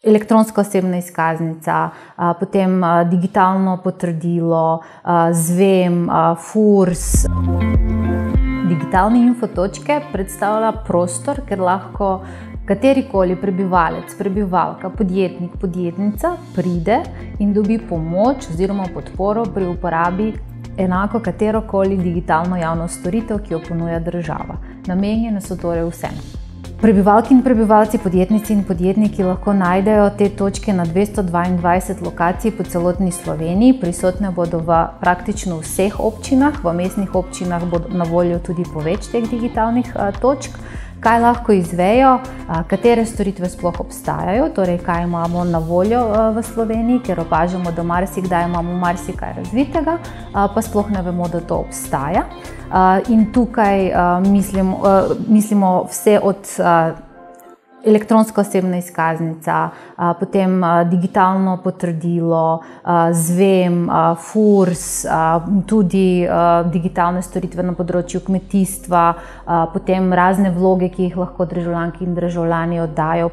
elektronska osebna izkaznica, potem digitalno potrdilo, ZVEM, FURS. Digitalne infotočke predstavlja prostor, kjer lahko katerikoli prebivalec, prebivalka, podjetnik, podjetnica pride in dobi pomoč oziroma podporo pri uporabi enako katerokoli digitalno javno storitev, ki jo ponuja država. Namenjene so torej vsem. Prebivalke in prebivalci, podjetnici in podjetniki lahko najdejo te točke na 222 lokacij po celotni Sloveniji. Prisotne bodo v praktično vseh občinah, v mestnih občinah bodo na voljo tudi po več teh digitalnih točk. Kaj lahko izvejo, katere storitve sploh obstajajo, torej kaj imamo na voljo v Sloveniji, ker opažamo, da marsikdaj imamo marsikaj razvitega, pa sploh ne vemo, da to obstaja. In tukaj mislimo vse od elektronska osebna izkaznica, potem digitalno potrdilo, ZVEM, FURS, tudi digitalne storitve na področju kmetijstva, potem razne vloge, ki jih lahko državljanke in državljani oddajo,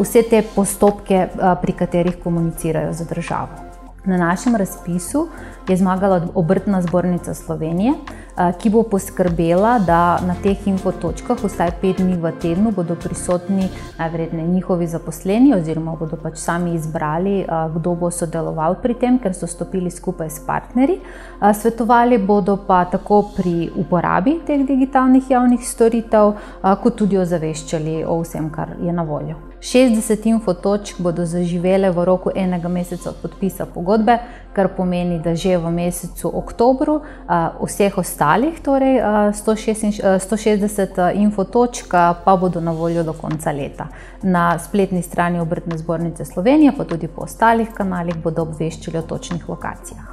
vse te postopke, pri katerih komunicirajo z državo. Na našem razpisu je zmagala Obrtna zbornica Slovenije, ki bo poskrbela, da na teh infotočkah vsaj 5 dni v tednu bodo prisotni najverjetneje njihovi zaposleni oziroma bodo sami izbrali, kdo bo sodeloval pri tem, ker so stopili skupaj s partnerji. Svetovali bodo pa tako pri uporabi teh digitalnih javnih storitev, kot tudi ozaveščali o vsem, kar je na voljo. 60 infotočk bodo zaživele v roku enega meseca od podpisa pogodbe, kar pomeni, da že v mesecu oktobru vseh ostalih, torej 160 infotočk, pa bodo na voljo do konca leta. Na spletni strani Obrtne zbornice Slovenije, pa tudi po ostalih kanalih bodo obveščali o točnih lokacijah.